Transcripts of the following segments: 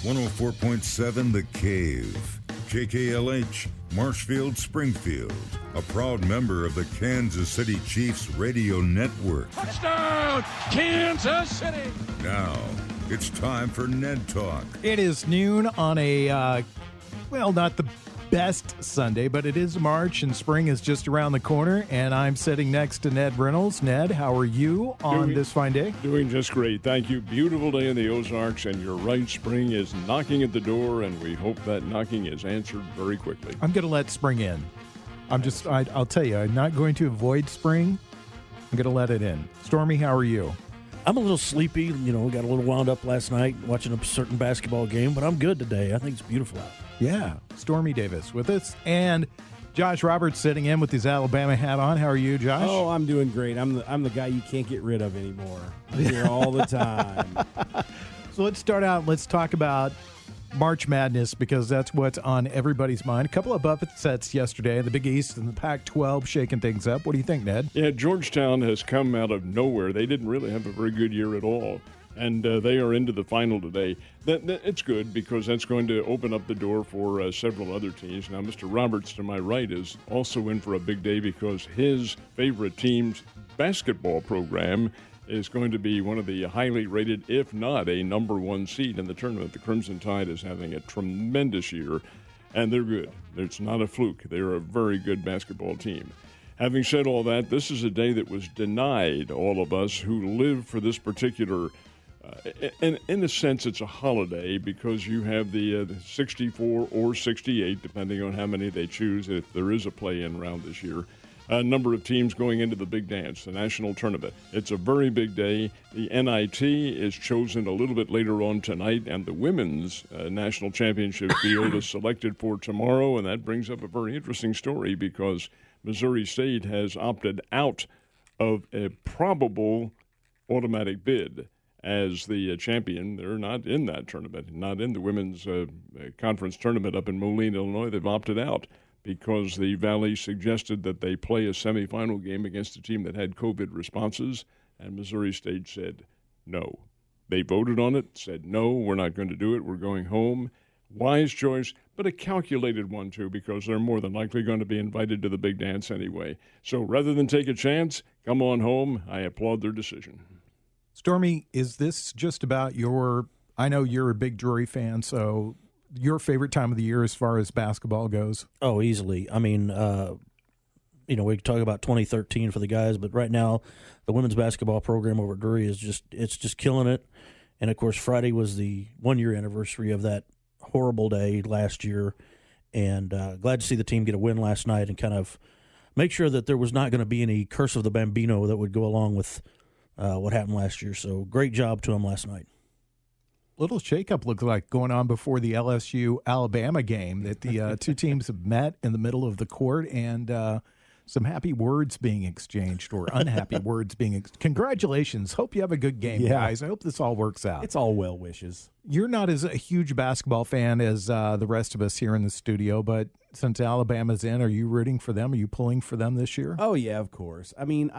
104.7 The Cave, KKLH, Marshfield, Springfield, a proud member of the Kansas City Chiefs radio network. Touchdown, Kansas City! Now, it's time for Ned Talk. It is noon on a, not the best Sunday, but it is March and spring is just around the corner, and I'm sitting next to Ned Reynolds. Ned, how are you on this fine day? Doing just great. Thank you. Beautiful day in the Ozarks, and you're right, spring is knocking at the door, and we hope that knocking is answered very quickly. I'm going to let spring in. I'll tell you, I'm not going to avoid spring. I'm going to let it in. Stormy, how are you? I'm a little sleepy. You know, got a little wound up last night watching a certain basketball game, but I'm good today. I think it's beautiful out. Yeah, Stormy Davis with us, and Josh Roberts sitting in with his Alabama hat on. How are you, Josh? Oh, I'm doing great. I'm the guy you can't get rid of anymore. I'm here all the time. So let's start out. Let's talk about March Madness, because that's what's on everybody's mind. A couple of upsets yesterday in the Big East and the Pac-12 shaking things up. What do you think, Ned? Yeah, Georgetown has come out of nowhere. They didn't really have a very good year at all. And they are into the final today. It's good, because that's going to open up the door for several other teams. Now, Mr. Roberts, to my right, is also in for a big day, because his favorite team's basketball program is going to be one of the highly rated, if not a number one seed in the tournament. The Crimson Tide is having a tremendous year, and they're good. It's not a fluke. They're a very good basketball team. Having said all that, this is a day that was denied all of us who live for this particular in a sense, it's a holiday, because you have the 64 or 68, depending on how many they choose, if there is a play-in round this year, a number of teams going into the big dance, the national tournament. It's a very big day. The NIT is chosen a little bit later on tonight, and the women's national championship field is selected for tomorrow, and that brings up a very interesting story, because Missouri State has opted out of a probable automatic bid as the champion. They're not in that tournament, not in the women's conference tournament up in Moline, Illinois. They've opted out because the Valley suggested that they play a semifinal game against a team that had COVID responses, and Missouri State said no. They voted on it, said no, we're not going to do it, we're going home. Wise choice, but a calculated one, too, because they're more than likely going to be invited to the big dance anyway. So rather than take a chance, come on home. I applaud their decision. Stormy, is this just about I know you're a big Drury fan, so your favorite time of the year as far as basketball goes? Oh, easily. I mean, we can talk about 2013 for the guys, but right now the women's basketball program over at Drury is just killing it. And, of course, Friday was the one-year anniversary of that horrible day last year, and glad to see the team get a win last night and kind of make sure that there was not going to be any curse of the Bambino that would go along with what happened last year. So great job to him last night. Little shakeup looked like going on before the LSU-Alabama game, that the two teams have met in the middle of the court, and some happy words being exchanged, or unhappy words being exchanged. Congratulations. Hope you have a good game, guys. I hope this all works out. It's all well wishes. You're not as a huge basketball fan as the rest of us here in the studio, but since Alabama's in, are you rooting for them? Are you pulling for them this year? Oh, yeah, of course. I mean,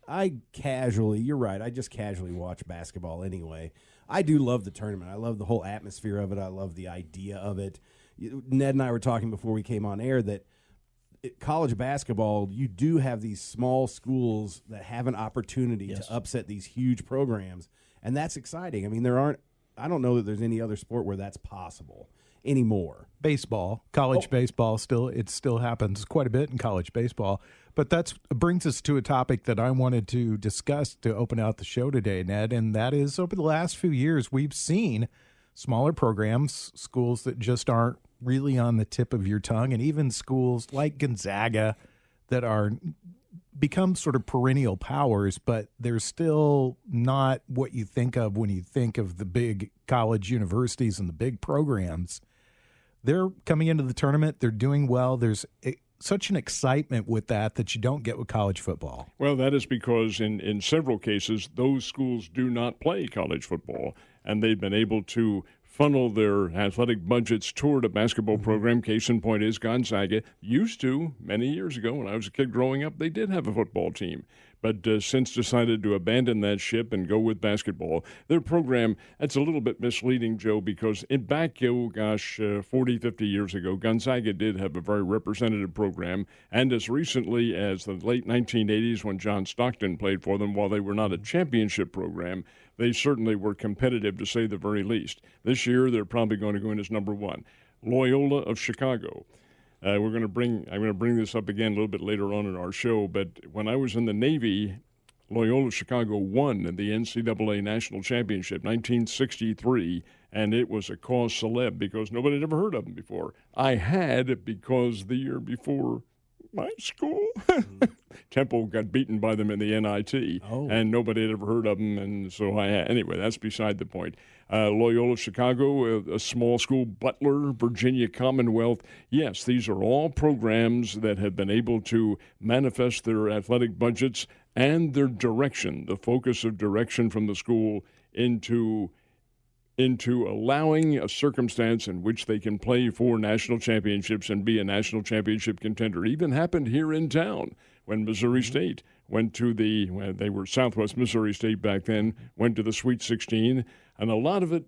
I casually, you're right, I just casually watch basketball anyway. I do love the tournament. I love the whole atmosphere of it. I love the idea of it. Ned and I were talking before we came on air that college basketball, you do have these small schools that have an opportunity to upset these huge programs, and that's exciting. I mean, I don't know that there's any other sport where that's possible anymore. Baseball, college baseball, it still happens quite a bit in college baseball. But that brings us to a topic that I wanted to discuss to open out the show today, Ned, and that is, over the last few years, we've seen smaller programs, schools that just aren't really on the tip of your tongue, and even schools like Gonzaga that are become sort of perennial powers, but they're still not what you think of when you think of the big college universities and the big programs. They're coming into the tournament. They're doing well. There's such an excitement with that you don't get with college football. Well, that is because in several cases, those schools do not play college football, and they've been able to funnel their athletic budgets toward a basketball program. Case in point is Gonzaga used to, many years ago when I was a kid growing up, they did have a football team. but since decided to abandon that ship and go with basketball. Their program, that's a little bit misleading, Joe, because back, 40, 50 years ago, Gonzaga did have a very representative program, and as recently as the late 1980s when John Stockton played for them, while they were not a championship program, they certainly were competitive, to say the very least. This year, they're probably going to go in as number one. Loyola of Chicago. I'm going to bring this up again a little bit later on in our show, but when I was in the Navy, Loyola Chicago won the NCAA National Championship, 1963, and it was a cause célèbre because nobody had ever heard of them before. I had, because the year before my school, Temple got beaten by them in the NIT, and nobody had ever heard of them, and so I had. Anyway, that's beside the point. Loyola Chicago, a small school, Butler, Virginia Commonwealth. Yes, these are all programs that have been able to manifest their athletic budgets and their direction, the focus of direction from the school into allowing a circumstance in which they can play for national championships and be a national championship contender. It even happened here in town when Missouri State went to they were Southwest Missouri State back then, went to the Sweet 16, and a lot of it,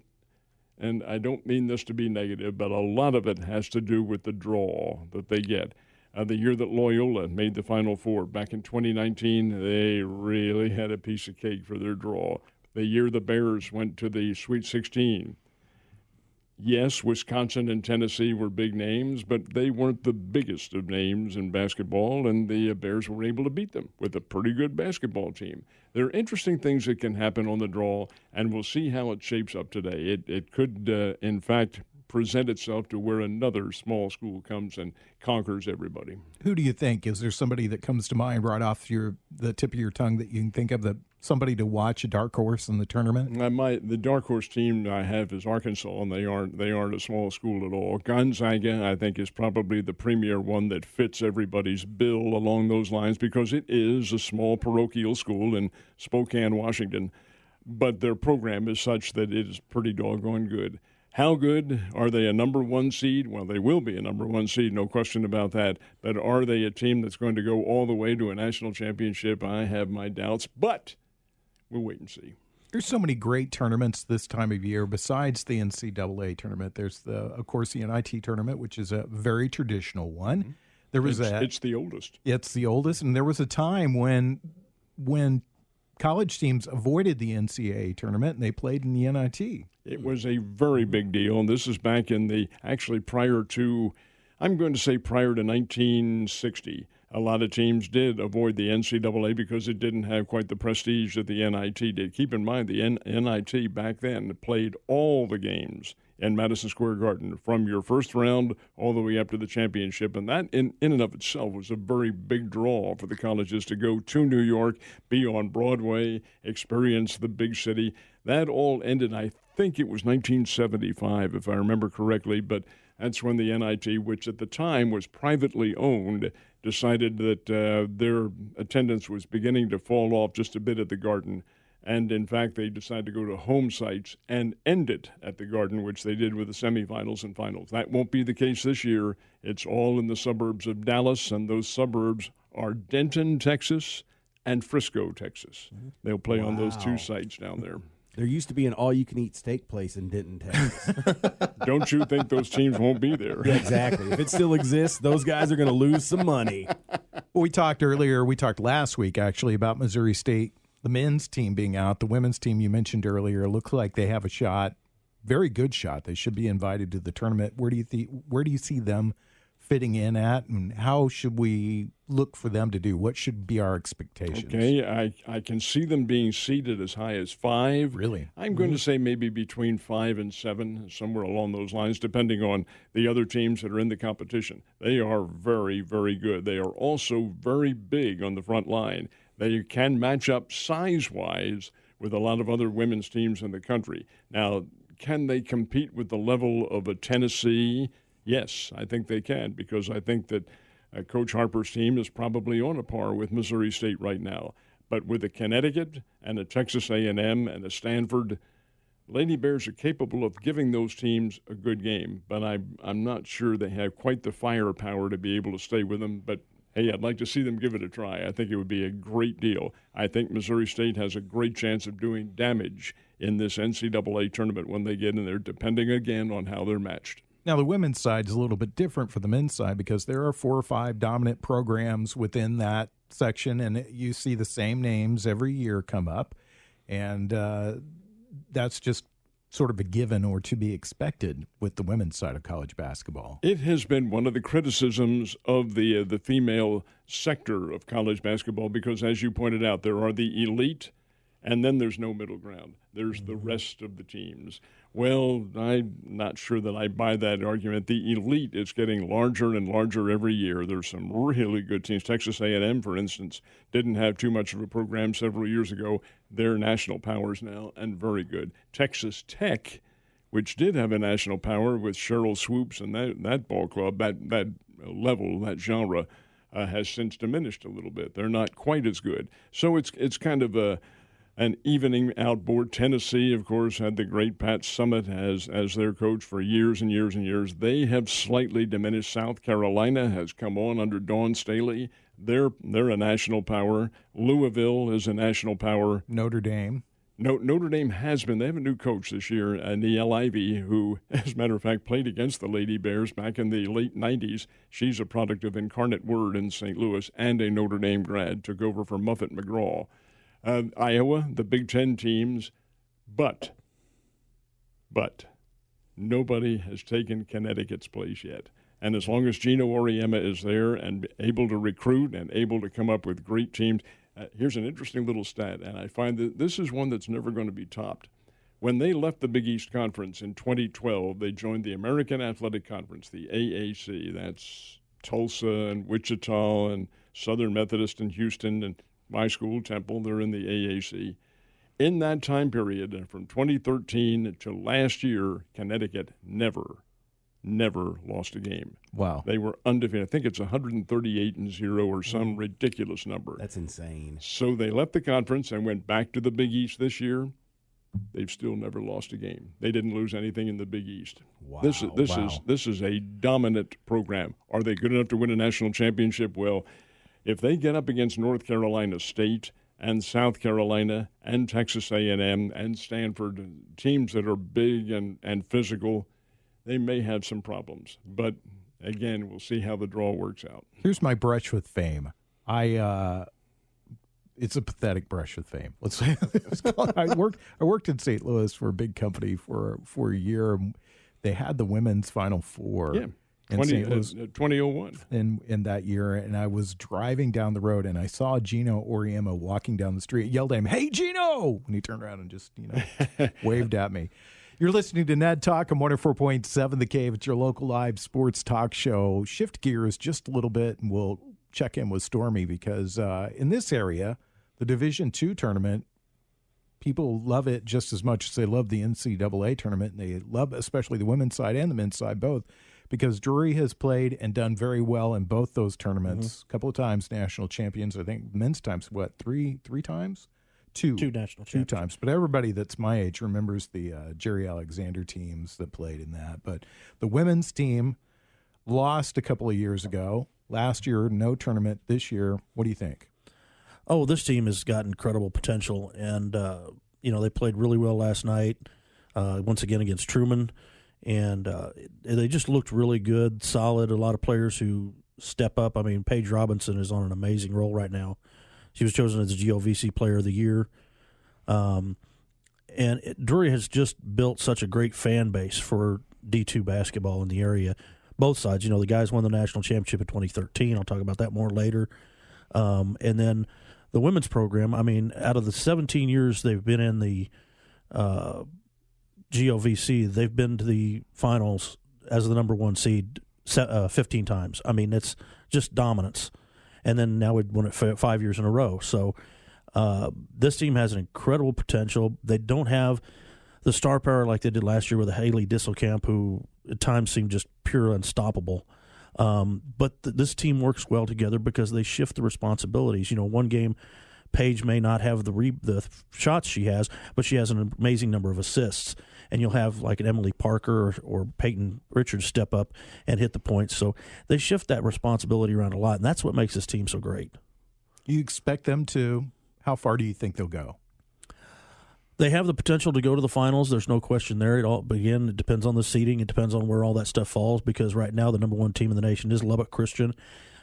and I don't mean this to be negative, but a lot of it has to do with the draw that they get. The year that Loyola made the Final Four back in 2019, they really had a piece of cake for their draw. The year the Bears went to the Sweet 16. Yes, Wisconsin and Tennessee were big names, but they weren't the biggest of names in basketball, and the Bears were able to beat them with a pretty good basketball team. There are interesting things that can happen on the draw, and we'll see how it shapes up today. It could, in fact, present itself to where another small school comes and conquers everybody. Who do you think? Is there somebody that comes to mind right off the tip of your tongue that you can think of, that somebody to watch, a dark horse in the tournament? The dark horse team I have is Arkansas, and they aren't a small school at all. Gonzaga, I think, is probably the premier one that fits everybody's bill along those lines because it is a small parochial school in Spokane, Washington, but their program is such that it is pretty doggone good. How good? Are they a number one seed? Well, they will be a number one seed, no question about that. But are they a team that's going to go all the way to a national championship? I have my doubts, but we'll wait and see. There's so many great tournaments this time of year besides the NCAA tournament. There's, of course, the NIT tournament, which is a very traditional one. It's the oldest. It's the oldest, and there was a time when college teams avoided the NCAA tournament and they played in the NIT. It was a very big deal, and this is back in prior to 1960. A lot of teams did avoid the NCAA because it didn't have quite the prestige that the NIT did. Keep in mind, the NIT back then played all the games in Madison Square Garden from your first round all the way up to the championship, and that in and of itself was a very big draw for the colleges to go to New York, be on Broadway, experience the big city. That all ended, I think it was 1975, if I remember correctly, but that's when the NIT, which at the time was privately owned, decided that their attendance was beginning to fall off just a bit at the Garden. And, in fact, they decided to go to home sites and end it at the Garden, which they did with the semifinals and finals. That won't be the case this year. It's all in the suburbs of Dallas, and those suburbs are Denton, Texas, and Frisco, Texas. They'll play on those two sites down there. There used to be an all-you-can-eat steak place in Denton, Texas. Don't you think those teams won't be there? Yeah, exactly. If it still exists, those guys are going to lose some money. Well, we talked last week, actually, about Missouri State, the men's team being out. The women's team you mentioned earlier looks like they have a shot, very good shot. They should be invited to the tournament. Where do you see them fitting in at, and how should we look for them to do? What should be our expectations? Okay, I can see them being seeded as high as 5. Really? I'm going to say maybe between 5 and 7, somewhere along those lines, depending on the other teams that are in the competition. They are very, very good. They are also very big on the front line. They can match up size-wise with a lot of other women's teams in the country. Now, can they compete with the level of a Tennessee? Yes, I think they can, because I think that Coach Harper's team is probably on a par with Missouri State right now. But with a Connecticut and a Texas A&M and a Stanford, Lady Bears are capable of giving those teams a good game. But I'm not sure they have quite the firepower to be able to stay with them. But hey, I'd like to see them give it a try. I think it would be a great deal. I think Missouri State has a great chance of doing damage in this NCAA tournament when they get in there, depending again on how they're matched. Now, the women's side is a little bit different from the men's side because there are 4 or 5 dominant programs within that section, and you see the same names every year come up, and that's just sort of a given or to be expected with the women's side of college basketball. It has been one of the criticisms of the female sector of college basketball because, as you pointed out, there are the elite, and then there's no middle ground. There's the rest of the teams. Well, I'm not sure that I buy that argument. The elite is getting larger and larger every year. There's some really good teams. Texas A&M, for instance, didn't have too much of a program several years ago. They're national powers now and very good. Texas Tech, which did have a national power with Cheryl Swoops and that ball club, that level, that genre, has since diminished a little bit. They're not quite as good. So it's kind of an evening outboard. Tennessee, of course, had the great Pat Summitt as their coach for years and years and years. They have slightly diminished. South Carolina has come on under Dawn Staley. They're a national power. Louisville is a national power. Notre Dame. Notre Dame has been. They have a new coach this year, Niele Ivey, who, as a matter of fact, played against the Lady Bears back in the late 90s. She's a product of Incarnate Word in St. Louis and a Notre Dame grad, took over for Muffet McGraw. Iowa, the Big Ten teams, but nobody has taken Connecticut's place yet. And as long as Gino Auriemma is there and able to recruit and able to come up with great teams, here's an interesting little stat, and I find that this is one that's never going to be topped. When they left the Big East Conference in 2012, they joined the American Athletic Conference, the AAC. That's Tulsa and Wichita and Southern Methodist and Houston and my school, Temple. They're in the AAC. In that time period, from 2013 to last year, Connecticut never lost a game. Wow. They were undefeated. I think it's 138-0 or some ridiculous number. That's insane. So they left the conference and went back to the Big East this year. They've still never lost a game. They didn't lose anything in the Big East. Wow. This is a dominant program. Are they good enough to win a national championship? Well, if they get up against North Carolina State and South Carolina and Texas A&M and Stanford, teams that are big and physical, they may have some problems. But, again, we'll see how the draw works out. Here's my brush with fame. It's a pathetic brush with fame. Let's say I worked in St. Louis for a big company for a year. They had the women's Final Four. Yeah. In St. Louis 2001. In that year, and I was driving down the road, and I saw Gino Auriemma walking down the street, yelled at him, "Hey, Gino!" And he turned around and just, waved at me. You're listening to Ned Talk on 104.7 The Cave. It's your local live sports talk show. Shift gears just a little bit, and we'll check in with Stormy because in this area, the Division II tournament, people love it just as much as they love the NCAA tournament, and they love especially the women's side and the men's side both, because Drury has played and done very well in both those tournaments. A couple of times national champions. I think men's times, three times? Two national champions. 2 times. But everybody that's my age remembers the Jerry Alexander teams that played in that. But the women's team lost a couple of years ago. Last year, no tournament. This year, what do you think? Oh, this team has got incredible potential, and they played really well last night, once again against Truman. And they just looked really good, solid. A lot of players who step up. I mean, Paige Robinson is on an amazing role right now. She was chosen as the GOVC Player of the Year. Drury has just built such a great fan base for D2 basketball in the area. Both sides. The guys won the national championship in 2013. I'll talk about that more later. And then the women's program, I mean, out of the 17 years they've been in the GOVC, they've been to the finals as the number 1 seed 15 times. I mean, it's just dominance. And then now we've won it 5 years in a row. So this team has an incredible potential. They don't have the star power like they did last year with Haley Disselkamp, who at times seemed just pure unstoppable. But this team works well together because they shift the responsibilities. One game, Paige may not have the shots she has, but she has an amazing number of assists. and you'll have like an Emily Parker or Peyton Richards step up and hit the points. So they shift that responsibility around a lot, and that's what makes this team so great. You expect them to? How far do you think they'll go? They have the potential to go to the finals. There's no question there. But again, it depends on the seeding. It depends on where all that stuff falls, because right now the number one team in the nation is Lubbock Christian.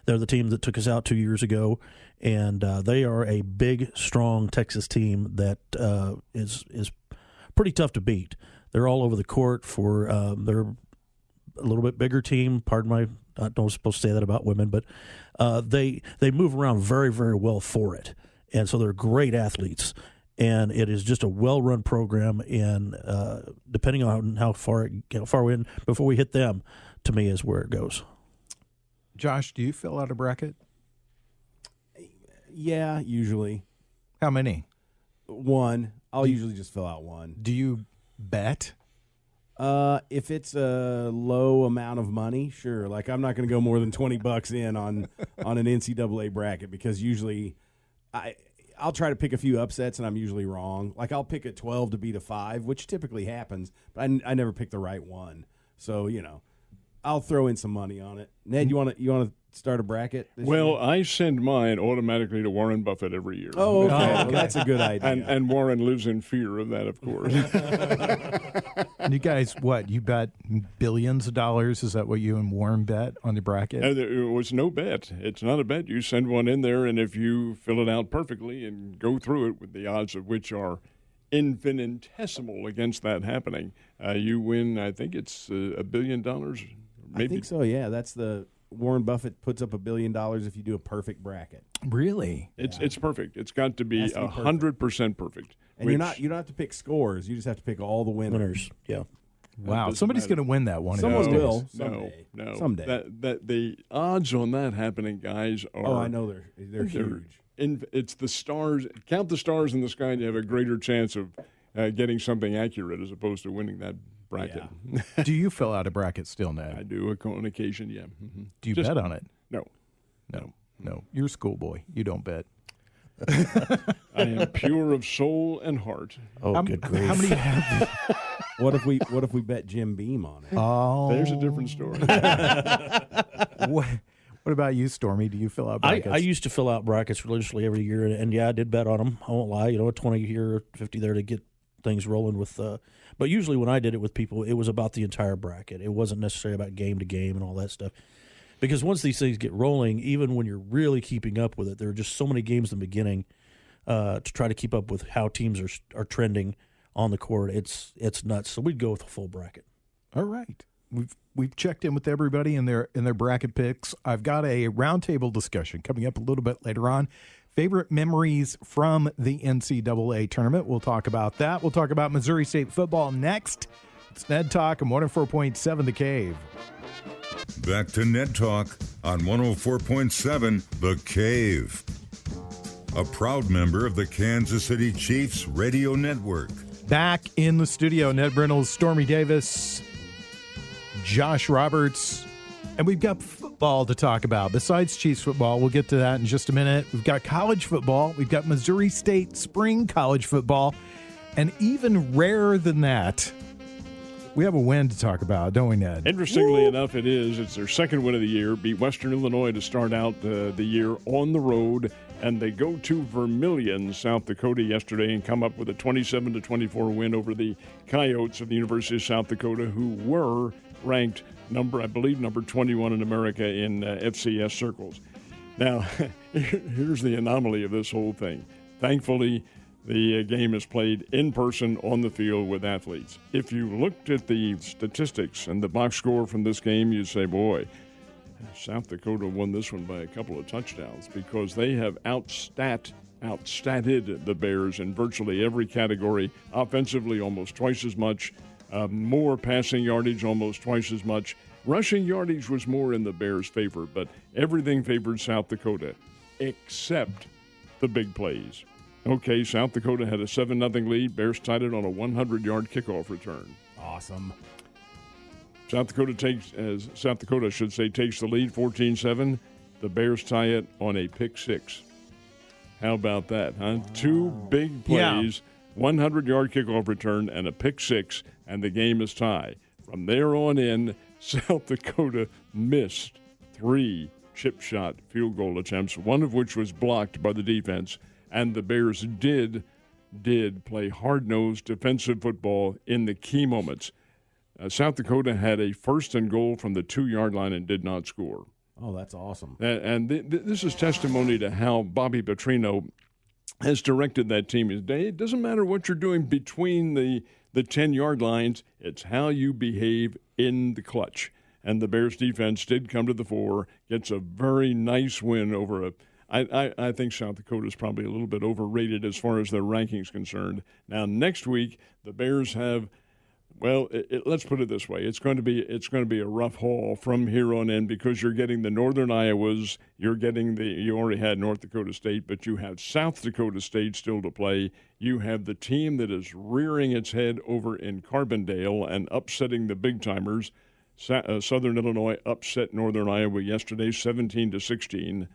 They're the team that took us out 2 years ago, and they are a big, strong Texas team that is pretty tough to beat. They're all over the court for they're a little bit bigger team. Pardon my, I don't supposed to say that about women, but they move around very, very well for it, and so they're great athletes. And it is just a well-run program, and depending on how far we in before we hit them, to me, is where it goes. Josh, do you fill out a bracket? Yeah, usually. How many? One. I'll usually just fill out one. Do you bet? If it's a low amount of money, sure. Like, I'm not going to go more than $20 in on an NCAA bracket, because usually I'll try to pick a few upsets, and I'm usually wrong. Like, I'll pick a 12 to beat a 5, which typically happens, but I never pick the right one. So, I'll throw in some money on it. Ned, you want to start a bracket this year? I send mine automatically to Warren Buffett every year. Oh, okay. Well, that's a good idea. And Warren lives in fear of that, of course. And you guys, what? You bet billions of dollars? Is that what you and Warren bet on the bracket? It was no bet. It's not a bet. You send one in there, and if you fill it out perfectly and go through it with the odds of which are infinitesimal against that happening, you win, I think it's $1 billion. Maybe. I think so, yeah. That's the Warren Buffett puts up $1 billion if you do a perfect bracket. Really? It's perfect. It's got to be 100% perfect. And you don't have to pick scores. You just have to pick all the winners. Yeah. Wow. Somebody's going to win that one. Someone will. Someday. No. Someday. That the odds on that happening, guys, are. Oh, I know they're huge. It's the stars. Count the stars in the sky, and you have a greater chance of getting something accurate as opposed to winning that bracket. Yeah. Do you fill out a bracket still, Ned? I do on occasion, yeah. Mm-hmm. Do you bet on it? No. You're a schoolboy. You don't bet. I am pure of soul and heart. Oh, good grief. How many have What if we bet Jim Beam on it? Oh. There's a different story. What about you, Stormy? Do you fill out brackets? I used to fill out brackets religiously every year, and yeah, I did bet on them. I won't lie. A 20 here, 50 there to get things rolling with. But usually when I did it with people, it was about the entire bracket. It wasn't necessarily about game to game and all that stuff. Because once these things get rolling, even when you're really keeping up with it, there are just so many games in the beginning to try to keep up with how teams are trending on the court. It's nuts. So we'd go with a full bracket. All right. We've checked in with everybody in their bracket picks. I've got a roundtable discussion coming up a little bit later on. Favorite memories from the NCAA tournament. We'll talk about that. We'll talk about Missouri State football next. It's Ned Talk on 104.7 The Cave. Back to Ned Talk on 104.7 The Cave. A proud member of the Kansas City Chiefs radio network. Back in the studio, Ned Reynolds, Stormy Davis, Josh Roberts, and we've got football to talk about. Besides Chiefs football, we'll get to that in just a minute. We've got college football. We've got Missouri State spring college football. And even rarer than that, we have a win to talk about, don't we, Ned? Interestingly enough, it is. It's their second win of the year. Beat Western Illinois to start out the year on the road. And they go to Vermillion, South Dakota yesterday and come up with a 27-24 win over the Coyotes of the University of South Dakota, who were ranked number 21 in America in FCS circles. Now, here's the anomaly of this whole thing. Thankfully, the game is played in person on the field with athletes. If you looked at the statistics and the box score from this game, you'd say, boy, South Dakota won this one by a couple of touchdowns because they have outstatted the Bears in virtually every category. Offensively, almost twice as much. More passing yardage, almost twice as much. Rushing yardage was more in the Bears' favor, but everything favored South Dakota except the big plays. Okay, South Dakota had a 7-0 lead. Bears tied it on a 100-yard kickoff return. Awesome. South Dakota takes the lead 14-7. The Bears tie it on a pick six. How about that, huh? Two big plays 100-yard kickoff return, and a pick six, and the game is tie. From there on in, South Dakota missed 3 chip shot field goal attempts, one of which was blocked by the defense, and the Bears did play hard-nosed defensive football in the key moments. South Dakota had a first and goal from the 2-yard line and did not score. Oh, that's awesome. And this is testimony to how Bobby Petrino has directed that team. It doesn't matter what you're doing between the 10-yard lines. It's how you behave in the clutch. And the Bears defense did come to the fore, gets a very nice win over I think South Dakota is probably a little bit overrated as far as their rankings concerned. Now, next week, the Bears have, well, let's put it this way. It's going to be a rough haul from here on in because you're getting the Northern Iowas, you already had North Dakota State, but you have South Dakota State still to play. You have the team that is rearing its head over in Carbondale and upsetting the big-timers. Southern Illinois upset Northern Iowa yesterday 17-16.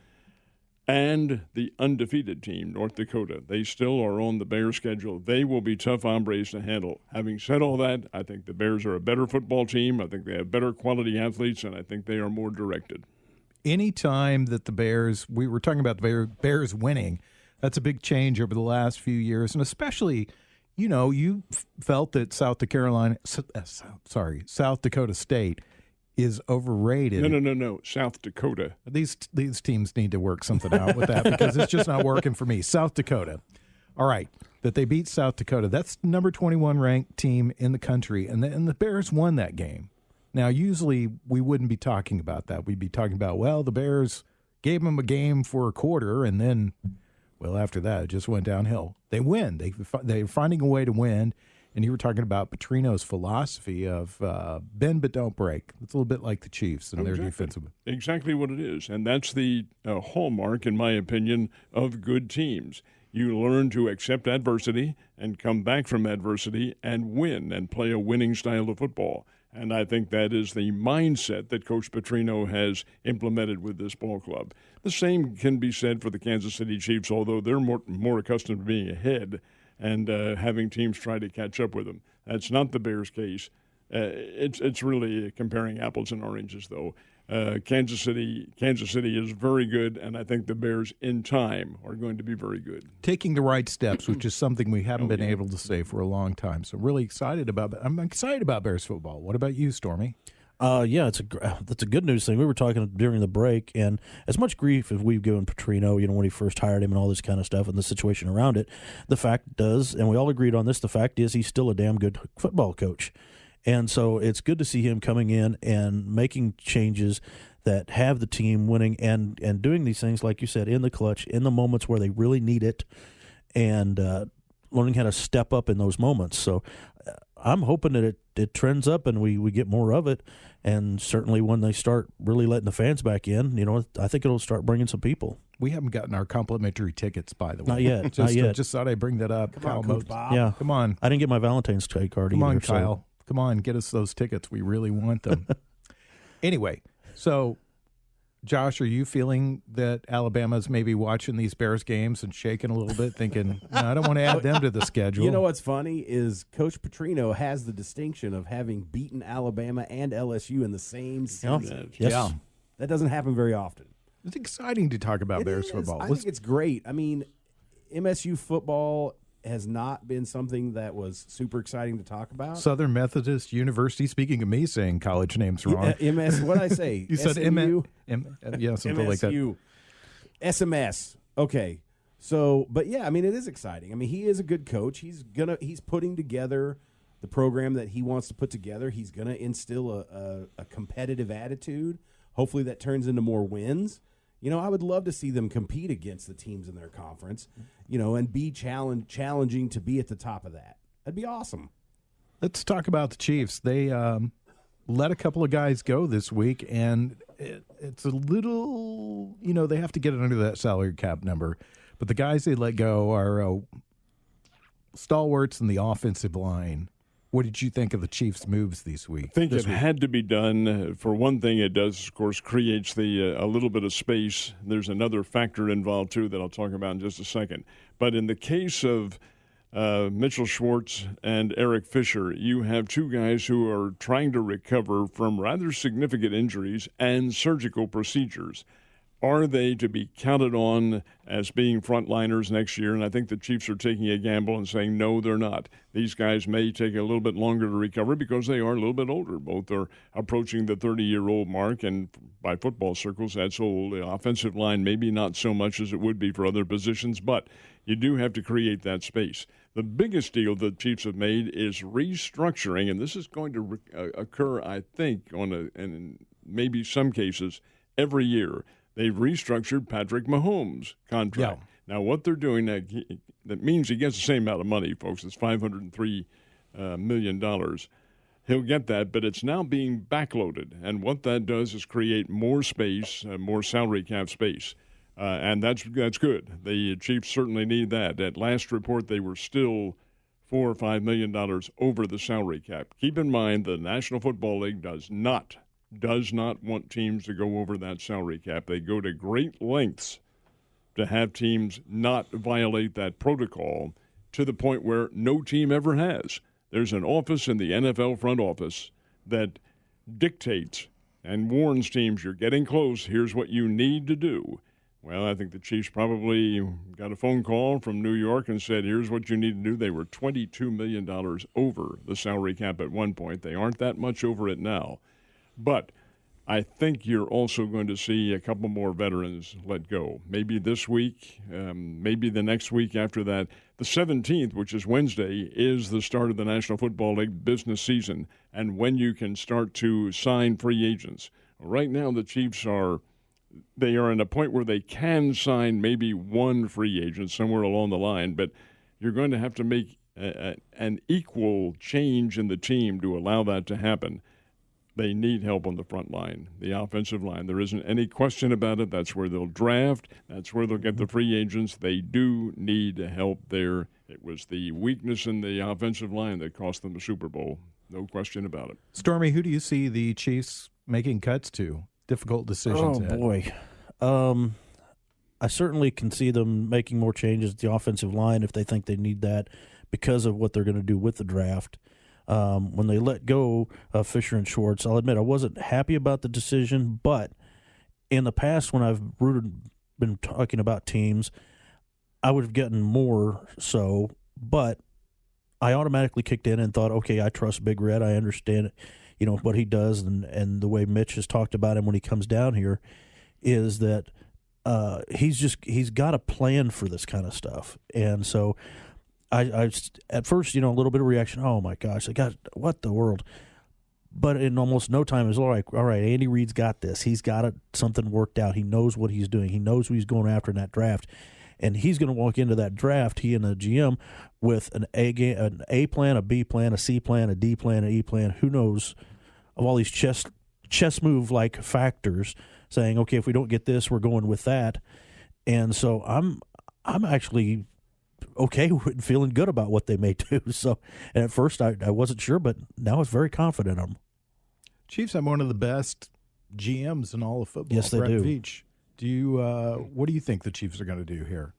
And the undefeated team, North Dakota, they still are on the Bears schedule. They will be tough hombres to handle. Having said all that, I think the Bears are a better football team. I think they have better quality athletes, and I think they are more directed. Any time that the Bears, we were talking about the Bears winning, that's a big change over the last few years, and especially, you felt that South Dakota State is overrated. No. South Dakota. These teams need to work something out with that because it's just not working for me. South Dakota. All right. That they beat South Dakota. That's the number 21 ranked team in the country, and the Bears won that game. Now, usually we wouldn't be talking about that. We'd be talking about, well, the Bears gave them a game for a quarter, and then, well, after that, it just went downhill. They win. They're finding a way to win. And you were talking about Petrino's philosophy of bend but don't break. It's a little bit like the Chiefs and their defensive. Exactly what it is. And that's the hallmark, in my opinion, of good teams. You learn to accept adversity and come back from adversity and win and play a winning style of football. And I think that is the mindset that Coach Petrino has implemented with this ball club. The same can be said for the Kansas City Chiefs, although they're more accustomed to being ahead and having teams try to catch up with them. That's not the Bears' case. It's really comparing apples and oranges, though. Kansas City is very good, and I think the Bears, in time, are going to be very good. Taking the right steps, which is something we haven't been able to say for a long time. So really excited about it. I'm excited about Bears football. What about you, Stormy? Yeah, that's a good news thing. We were talking during the break, and as much grief as we've given Petrino, when he first hired him and all this kind of stuff and the situation around it, the fact does, and we all agreed on this, the fact is he's still a damn good football coach. And so it's good to see him coming in and making changes that have the team winning and doing these things, like you said, in the clutch, in the moments where they really need it, and learning how to step up in those moments. So I'm hoping that it trends up and we get more of it. And certainly when they start really letting the fans back in, I think it'll start bringing some people. We haven't gotten our complimentary tickets, by the way. Not yet. Just, not yet. Just thought I'd bring that up. Come Kyle on, Coach Bob. Yeah. Come on. I didn't get my Valentine's Day card Come either. on, Kyle. Come on, get us those tickets. We really want them. Anyway, so Josh, are you feeling that Alabama's maybe watching these Bears games and shaking a little bit, thinking, no, I don't want to add them to the schedule? You know what's funny is Coach Petrino has the distinction of having beaten Alabama and LSU in the same season. Yes. Yeah. That doesn't happen very often. It's exciting to talk about Bears football. I think it's great. I mean, MSU football has not been something that was super exciting to talk about. Southern Methodist University, speaking of me saying college names wrong. MS, what did I say? You said SMU? Yeah, something like that. SMS. Okay. So, but yeah, I mean, it is exciting. I mean, he is a good coach. He's putting together the program that he wants to put together. He's going to instill a competitive attitude. Hopefully that turns into more wins. I would love to see them compete against the teams in their conference, and be challenging to be at the top of that. That'd be awesome. Let's talk about the Chiefs. They let a couple of guys go this week, and it's a little, they have to get it under that salary cap number. But the guys they let go are stalwarts in the offensive line. What did you think of the Chiefs' moves this week? I think it had to be done. For one thing, it does, of course, creates a little bit of space. There's another factor involved, too, that I'll talk about in just a second. But in the case of Mitchell Schwartz and Eric Fisher, you have two guys who are trying to recover from rather significant injuries and surgical procedures. Are they to be counted on as being frontliners next year? And I think the Chiefs are taking a gamble and saying, no, they're not. These guys may take a little bit longer to recover because they are a little bit older. Both are approaching the 30-year-old mark, and by football circles, that's old. The offensive line, maybe not so much as it would be for other positions, but you do have to create that space. The biggest deal the Chiefs have made is restructuring, and this is going to occur, I think, in maybe some cases, every year. They've restructured Patrick Mahomes' contract. Yeah. Now, what they're doing, that means he gets the same amount of money, folks. It's $503 million. He'll get that, but it's now being backloaded. And what that does is create more space, more salary cap space. And that's good. The Chiefs certainly need that. At last report, they were still $4 or $5 million over the salary cap. Keep in mind, the National Football League does not want teams to go over that salary cap. They go to great lengths to have teams not violate that protocol to the point where no team ever has. There's an office in the NFL front office that dictates and warns teams, you're getting close, here's what you need to do. Well, I think the Chiefs probably got a phone call from New York and said, here's what you need to do. They were $22 million over the salary cap at one point. They aren't that much over it now. But I think you're also going to see a couple more veterans let go. Maybe this week, maybe the next week after that. The 17th, which is Wednesday, is the start of the National Football League business season and when you can start to sign free agents. Right now, the Chiefs are in a point where they can sign maybe one free agent somewhere along the line, but you're going to have to make an equal change in the team to allow that to happen. They need help on the front line, the offensive line. There isn't any question about it. That's where they'll draft. That's where they'll get the free agents. They do need help there. It was the weakness in the offensive line that cost them the Super Bowl. No question about it. Stormy, who do you see the Chiefs making cuts to? Difficult decisions. Oh, boy. I certainly can see them making more changes at the offensive line if they think they need that because of what they're going to do with the draft. When they let go of Fisher and Schwartz, I'll admit I wasn't happy about the decision, but in the past when I've been talking about teams, I would have gotten more so, but I automatically kicked in and thought, okay, I trust Big Red. I understand, what he does, and the way Mitch has talked about him when he comes down here is that he's got a plan for this kind of stuff, and so I at first, a little bit of reaction. Oh my gosh, what the world? But in almost no time, it's all right. Andy Reid's got this. He's got something worked out. He knows what he's doing. He knows who he's going after in that draft, and he's going to walk into that draft. He and the GM with an A plan, a B plan, a C plan, a D plan, an E plan. Who knows of all these chess move like factors, saying, okay, if we don't get this, we're going with that. And so I'm actually okay with feeling good about what they may do. So, and at first I wasn't sure, but now I was very confident in them. Chiefs have one of the best GMs in all of football. Yes, they Brett do. Veach. What do you think the Chiefs are going to do here?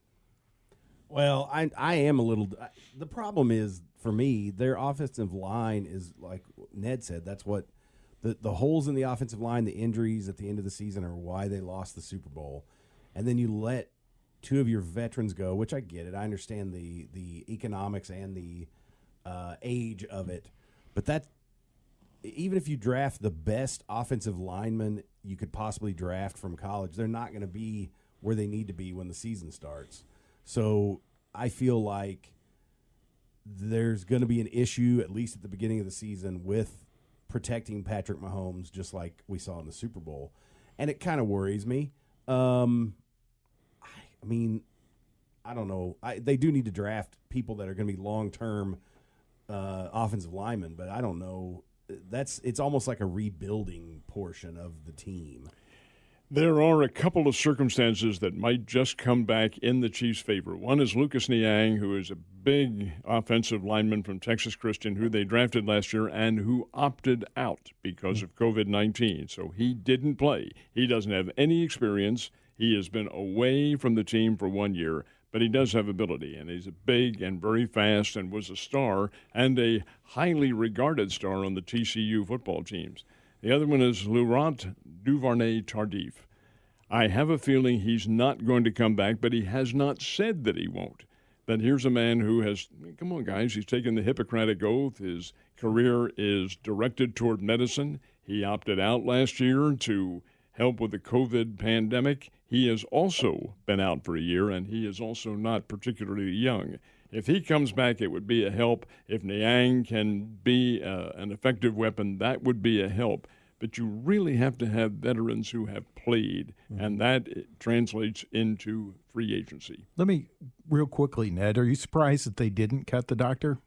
Well, I am a little. The problem is for me, their offensive line is like Ned said. That's what the holes in the offensive line, the injuries at the end of the season are why they lost the Super Bowl, and then you let two of your veterans go, which I get it. I understand the economics and the age of it, but that even if you draft the best offensive lineman you could possibly draft from college, they're not going to be where they need to be when the season starts. So I feel like there's going to be an issue, at least at the beginning of the season, with protecting Patrick Mahomes, just like we saw in the Super Bowl. And it kind of worries me. I mean, I don't know. They do need to draft people that are going to be long-term offensive linemen, but I don't know. It's almost like a rebuilding portion of the team. There are a couple of circumstances that might just come back in the Chiefs' favor. One is Lucas Niang, who is a big offensive lineman from Texas Christian, who they drafted last year and who opted out because of COVID-19. So he didn't play. He doesn't have any experience. He has been away from the team for 1 year. but he does have ability, and he's big and very fast and was a star and a highly regarded star on the TCU football teams. The other one is Laurent Duvernay-Tardif. I have a feeling he's not going to come back, but he has not said that he won't. But here's a man who has, come on, guys, he's taken the Hippocratic Oath. His career is directed toward medicine. He opted out last year to help with the COVID pandemic. He has also been out for a year, and he is also not particularly young. If he comes back, it would be a help. If Niang can be an effective weapon, that would be a help. But you really have to have veterans who have played, and that translates into free agency. Let me, real quickly, Ned, are you surprised that they didn't cut the doctor?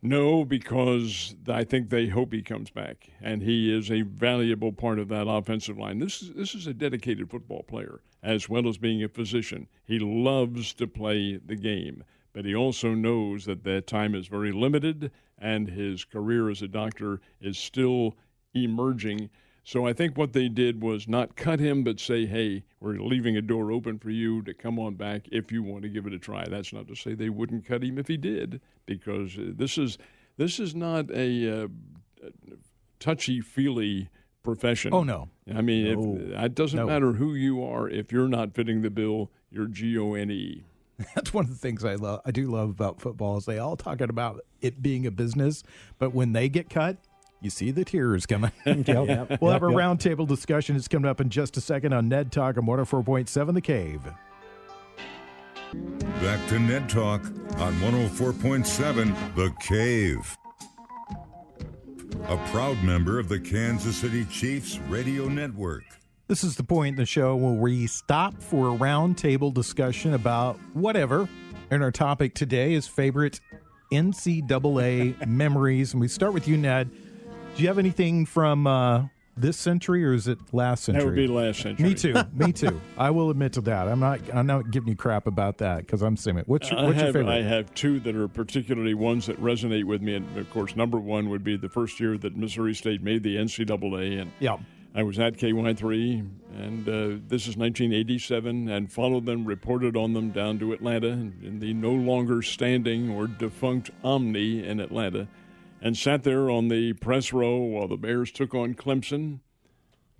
No, because I think they hope he comes back, and he is a valuable part of that offensive line. This is a dedicated football player, as well as being a physician. He loves to play the game, but he also knows that that time is very limited, and his career as a doctor is still emerging. So I think what they did was not cut him, but say, hey, we're leaving a door open for you to come on back if you want to give it a try. That's not to say they wouldn't cut him if he did, because this is not a touchy-feely profession. Oh, no. I mean, it doesn't matter who you are. If you're not fitting the bill, you're Gone. That's one of the things I do love about football is they all talking about it being a business, but when they get cut, you see the tears coming. We'll have a roundtable discussion. It's coming up in just a second on Ned Talk on 104.7 The Cave. Back to Ned Talk on 104.7 The Cave. A proud member of the Kansas City Chiefs radio network. This is the point in the show where we stop for a roundtable discussion about whatever. And our topic today is favorite NCAA memories. And we start with you, Ned. Do you have anything from this century, or is it last century? That would be last century. Me too. I will admit to that. I'm not giving you crap about that because I'm saying it. What's your favorite? I have two that are particularly ones that resonate with me. And, of course, number one would be the first year that Missouri State made the NCAA. And yeah. I was at KY3, and this is 1987, and followed them, reported on them down to Atlanta in the no longer standing or defunct Omni in Atlanta, and sat there on the press row while the Bears took on Clemson,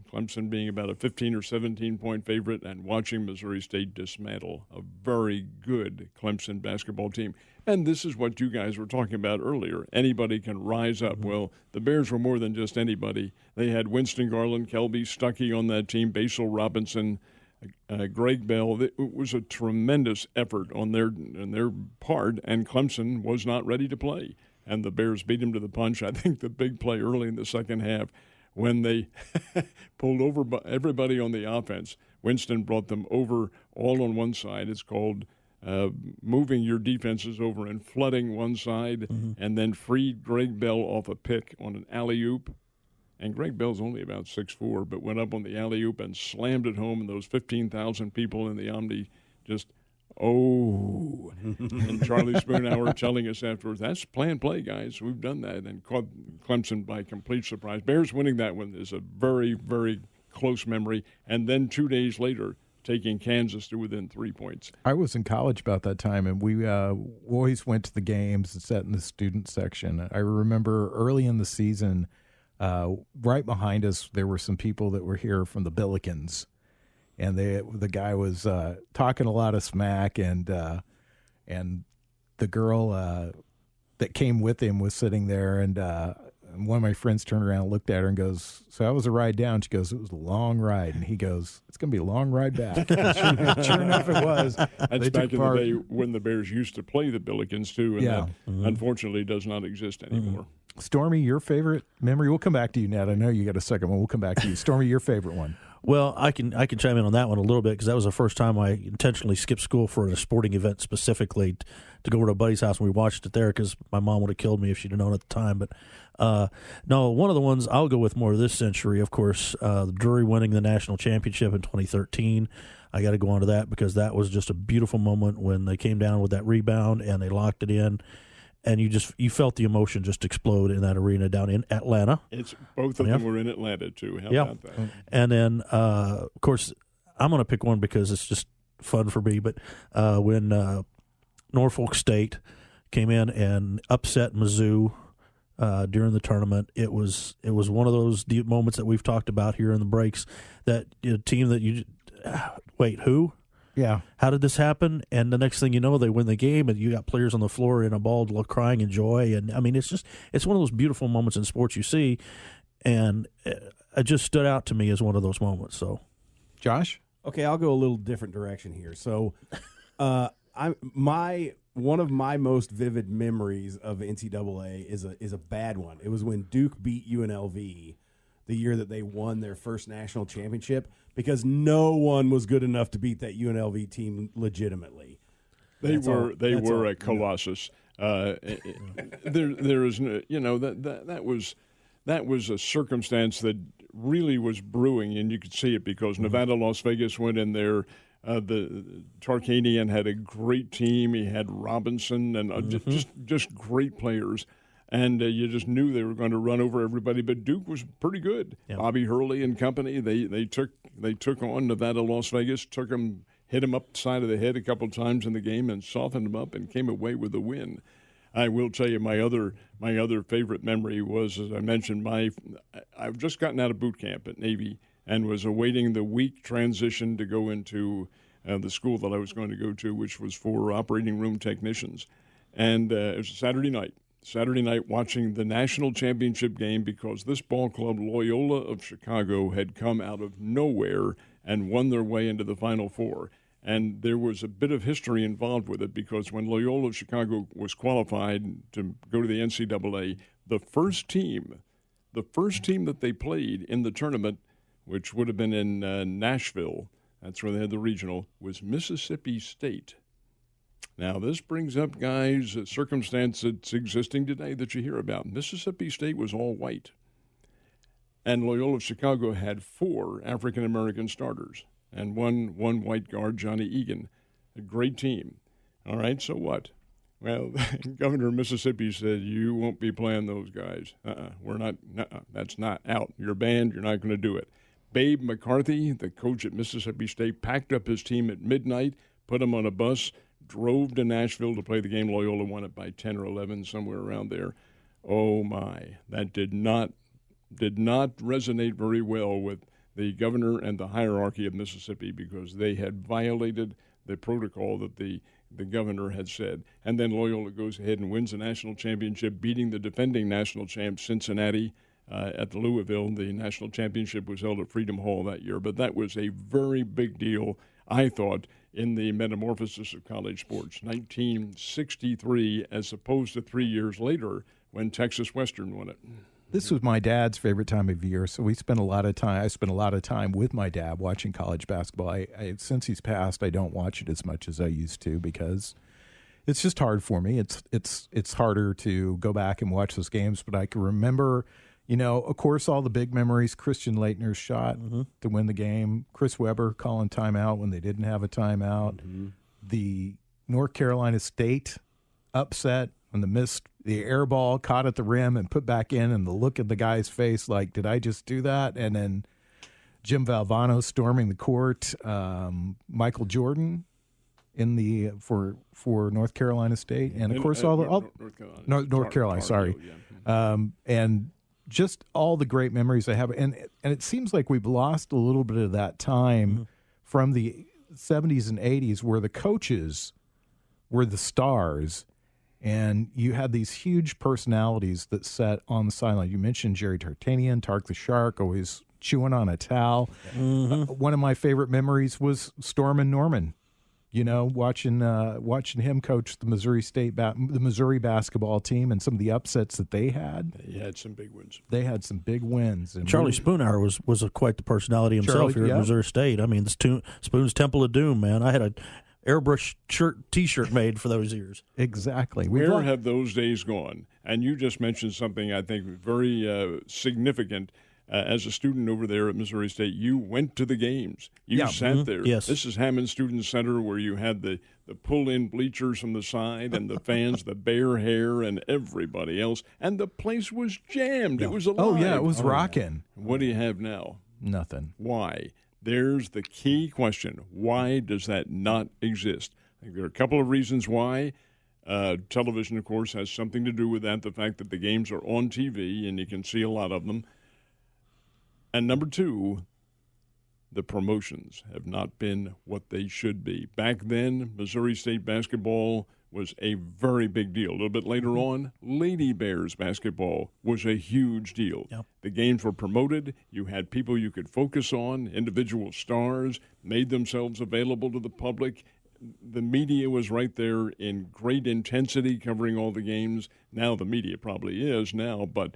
Clemson being about a 15 or 17-point favorite, and watching Missouri State dismantle a very good Clemson basketball team. And this is what you guys were talking about earlier. Anybody can rise up. Well, the Bears were more than just anybody. They had Winston Garland, Kelby Stuckey on that team, Basil Robinson, Greg Bell. It was a tremendous effort on their part, and Clemson was not ready to play. And the Bears beat him to the punch. I think the big play early in the second half when they pulled over everybody on the offense. Winston brought them over all on one side. It's called moving your defenses over and flooding one side, and then freed Greg Bell off a pick on an alley-oop. And Greg Bell's only about 6'4", but went up on the alley-oop and slammed it home, and those 15,000 people in the Omni just, and Charlie Spoonhour telling us afterwards, that's plan play, guys. We've done that, and caught Clemson by complete surprise. Bears winning that one is a very, very close memory. And then 2 days later, taking Kansas to within 3 points. I was in college about that time, and we always went to the games and sat in the student section. I remember early in the season, right behind us, there were some people that were here from the Billikens, and the guy was talking a lot of smack, and the girl that came with him was sitting there, and one of my friends turned around and looked at her and goes, so how was the ride down? She goes, it was a long ride. And he goes, it's going to be a long ride back. Sure enough, it was. That's back in the day when the Bears used to play the Billikens, too, and that unfortunately does not exist anymore. Stormy, your favorite memory? We'll come back to you, Ned. I know you got a second one. We'll come back to you. Stormy, your favorite one? Well, I can chime in on that one a little bit because that was the first time I intentionally skipped school for a sporting event specifically to go over to a buddy's house, and we watched it there because my mom would have killed me if she'd have known at the time. But no, one of the ones I'll go with more this century, of course, Drury winning the national championship in 2013. I got to go on to that because that was just a beautiful moment when they came down with that rebound and they locked it in. And you felt the emotion just explode in that arena down in Atlanta. It's both of them were in Atlanta too. How about that? And then, of course, I'm going to pick one because it's just fun for me, but when Norfolk State came in and upset Mizzou during the tournament, it was one of those deep moments that we've talked about here in the breaks. That team that you wait, who? Yeah. How did this happen? And the next thing you know, they win the game, and you got players on the floor in a ball crying in joy. And I mean, it's one of those beautiful moments in sports you see, and it just stood out to me as one of those moments. So, Josh? Okay, I'll go a little different direction here. So, one of my most vivid memories of NCAA is a bad one. It was when Duke beat UNLV the year that they won their first national championship, because no one was good enough to beat that UNLV team legitimately. They were a colossus. There is that was a circumstance that really was brewing, and you could see it because Nevada, Las Vegas went in there. The Tarkanian had a great team. He had Robinson and just great players. And you just knew they were going to run over everybody. But Duke was pretty good. Yeah. Bobby Hurley and company, they took on Nevada, Las Vegas, hit him upside of the head a couple of times in the game and softened him up and came away with a win. I will tell you my other favorite memory was, as I mentioned, I've just gotten out of boot camp at Navy and was awaiting the week transition to go into the school that I was going to go to, which was for operating room technicians. And it was a Saturday night watching the national championship game because this ball club, Loyola of Chicago, had come out of nowhere and won their way into the Final Four. And there was a bit of history involved with it because when Loyola of Chicago was qualified to go to the NCAA, the first team that they played in the tournament, which would have been in Nashville, that's where they had the regional, was Mississippi State. Now, this brings up, guys, a circumstance that's existing today that you hear about. Mississippi State was all white, and Loyola of Chicago had 4 African-American starters and one white guard, Johnny Egan. A great team. All right, so what? Well, Governor of Mississippi said, you won't be playing those guys. We're not. That's not out. You're banned. You're not going to do it. Babe McCarthy, the coach at Mississippi State, packed up his team at midnight, put them on a bus, drove to Nashville to play the game. Loyola won it by 10 or 11, somewhere around there. Oh, my. That did not resonate very well with the governor and the hierarchy of Mississippi because they had violated the protocol that the governor had said. And then Loyola goes ahead and wins the national championship, beating the defending national champ Cincinnati at Louisville. The national championship was held at Freedom Hall that year. But that was a very big deal, I thought, in the metamorphosis of college sports. 1963 as opposed to 3 years later when Texas Western won it. This was my dad's favorite time of year, so I spent a lot of time with my dad watching college basketball. Since he's passed, I don't watch it as much as I used to because it's just hard for me. It's harder to go back and watch those games, but I can remember, of course, all the big memories. Christian Laettner's shot to win the game. Chris Webber calling timeout when they didn't have a timeout. Mm-hmm. The North Carolina State upset when the air ball caught at the rim and put back in, and the look at the guy's face like, did I just do that? And then Jim Valvano storming the court. Michael Jordan for North Carolina State, and of course North Carolina. Sorry, and just all the great memories I have, and it seems like we've lost a little bit of that time from the 70s and 80s where the coaches were the stars. And you had these huge personalities that sat on the sideline. You mentioned Jerry Tartanian, Tark the Shark, always chewing on a towel. Mm-hmm. One of my favorite memories was Storm and Norman. Watching him coach the Missouri basketball team and some of the upsets that they had. They had some big wins. And Charlie Spoonhour was quite the personality himself here at Missouri State. I mean, Spoon's Temple of Doom, man. I had a airbrush T-shirt made for those years. Exactly. Where have those days gone? And you just mentioned something I think very significant. As a student over there at Missouri State, you went to the games. You sat there. Yes. This is Hammond Student Center where you had the pull-in bleachers from the side and the fans, the bear hair, and everybody else. And the place was jammed. Yeah. It was alive. Oh, yeah, it was rocking. What do you have now? Nothing. Why? There's the key question. Why does that not exist? I think there are a couple of reasons why. Television, of course, has something to do with that, the fact that the games are on TV and you can see a lot of them. And number two, the promotions have not been what they should be. Back then, Missouri State basketball was a very big deal. A little bit later on, Lady Bears basketball was a huge deal. Yep. The games were promoted. You had people you could focus on. Individual stars made themselves available to the public. The media was right there in great intensity covering all the games. Now the media probably is now, but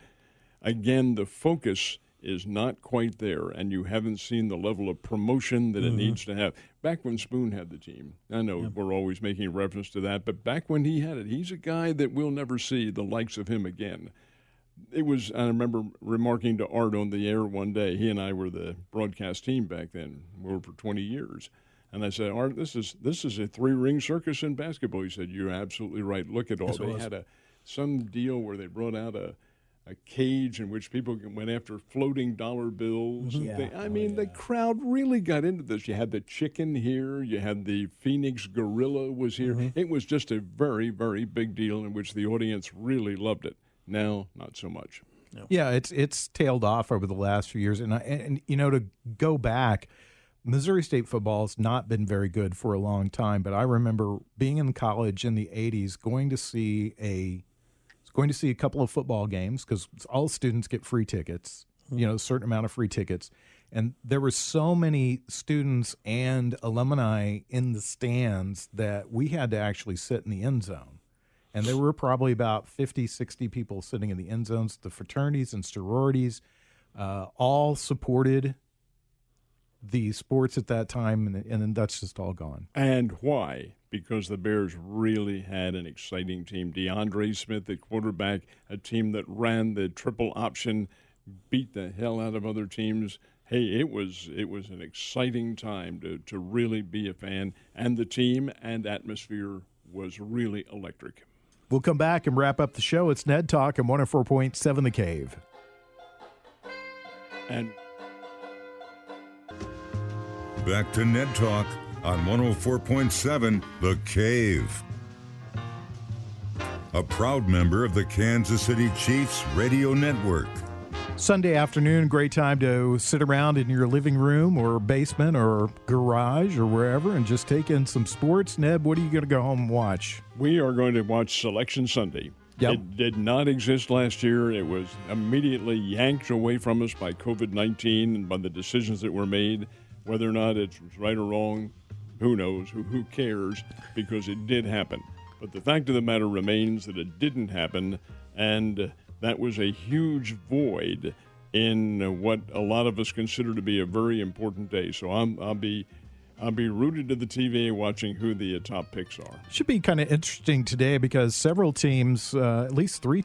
again, the focus is not quite there, and you haven't seen the level of promotion that it needs to have. Back when Spoon had the team, I know we're always making reference to that, but back when he had it, he's a guy that we'll never see the likes of him again. It was, I remember remarking to Art on the air one day, he and I were the broadcast team back then, we were for 20 years. And I said, Art, this is a three-ring circus in basketball. He said, you're absolutely right. Look at all. Yes, they had some deal where they brought out a cage in which people went after floating dollar bills. The crowd really got into this. You had the chicken here. You had the Phoenix gorilla was here. It was just a very, very big deal in which the audience really loved it. Now, not so much. No. Yeah, it's tailed off over the last few years. And to go back, Missouri State football has not been very good for a long time, but I remember being in college in the 80s, going to see a couple of football games because all students get free tickets, a certain amount of free tickets. And there were so many students and alumni in the stands that we had to actually sit in the end zone. And there were probably about 50, 60 people sitting in the end zones. The fraternities and sororities all supported the sports at that time, and then that's just all gone. And why? Because the Bears really had an exciting team. DeAndre Smith at quarterback, a team that ran the triple option, beat the hell out of other teams. Hey, it was an exciting time to really be a fan, and the team and atmosphere was really electric. We'll come back and wrap up the show. It's Ned Talk on 104.7 The Cave. And back to Ned Talk on 104.7 The Cave. A proud member of the Kansas City Chiefs radio network. Sunday afternoon, great time to sit around in your living room or basement or garage or wherever and just take in some sports. Ned, what are you going to go home and watch? we are going to watch Selection Sunday. Yep. It did not exist last year. It was immediately yanked away from us by COVID-19 and by the decisions that were made. Whether or not it's right or wrong, who knows? Who cares? Because it did happen. But the fact of the matter remains that it didn't happen, and that was a huge void in what a lot of us consider to be a very important day. So I'll be rooted to the TV watching who the top picks are. Should be kind of interesting today because several teams, at least three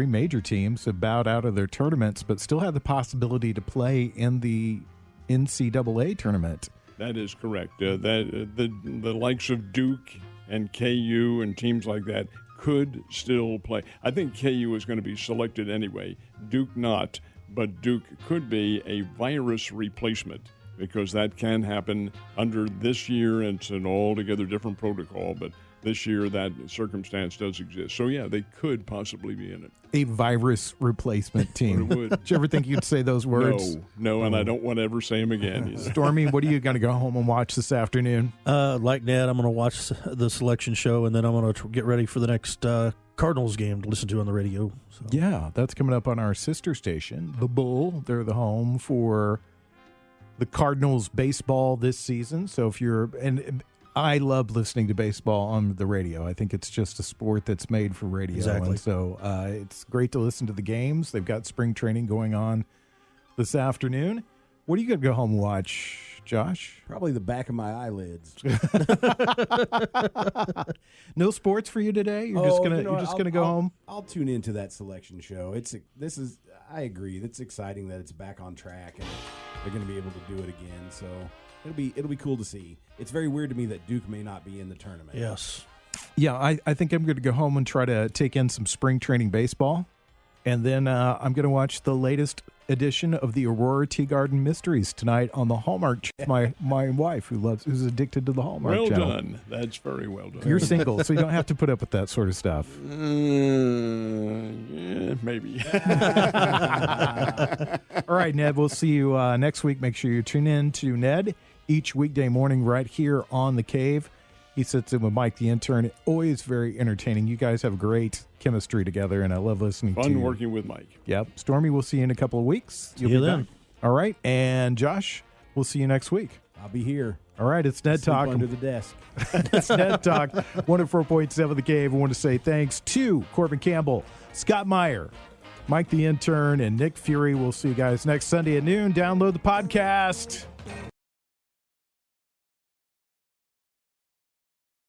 major teams, have bowed out of their tournaments, but still have the possibility to play in the NCAA tournament. That is correct. The likes of Duke and KU and teams like that could still play. I think KU is going to be selected anyway. Duke not, but Duke could be a virus replacement because that can happen under this year, and it's an altogether different protocol, but this year that circumstance does exist. So, yeah, they could possibly be in it. A virus replacement team. Would. Did you ever think you'd say those words? No, and I don't want to ever say them again either. Stormy, what are you going to go home and watch this afternoon? Like Ned, I'm going to watch the selection show, and then I'm going to get ready for the next Cardinals game to listen to on the radio. So. Yeah, that's coming up on our sister station, The Bull. They're the home for the Cardinals baseball this season. So if you're and I love listening to baseball on the radio. I think it's just a sport that's made for radio. Exactly. And so it's great to listen to the games. They've got spring training going on this afternoon. What are you going to go home and watch, Josh? Probably the back of my eyelids. No sports for you today? You're just gonna go home? I'll tune into that selection show. I agree. It's exciting that it's back on track and they're going to be able to do it again. So it'll be cool to see. It's very weird to me that Duke may not be in the tournament. Yes. Yeah, I think I'm going to go home and try to take in some spring training baseball. And then I'm going to watch the latest edition of the Aurora Tea Garden Mysteries tonight on the Hallmark. My wife, who's addicted to the Hallmark Well channel. done. That's very well done. You're single, so you don't have to put up with that sort of stuff. Yeah, maybe. All right, Ned, we'll see you next week. Make sure you tune in to Ned each weekday morning right here on The Cave. He sits in with Mike, the intern. Always very entertaining. You guys have great chemistry together, and I love listening to you. Fun working with Mike. Yep. Stormy, we'll see you in a couple of weeks. See you be then. back. All right. And Josh, we'll see you next week. I'll be here. All right. It's Ned Sleep Talk. under the desk. It's Ned Talk, 104.7 The Cave. I want to say thanks to Corbin Campbell, Scott Meyer, Mike the intern, and Nick Fury. We'll see you guys next Sunday at noon. Download the podcast.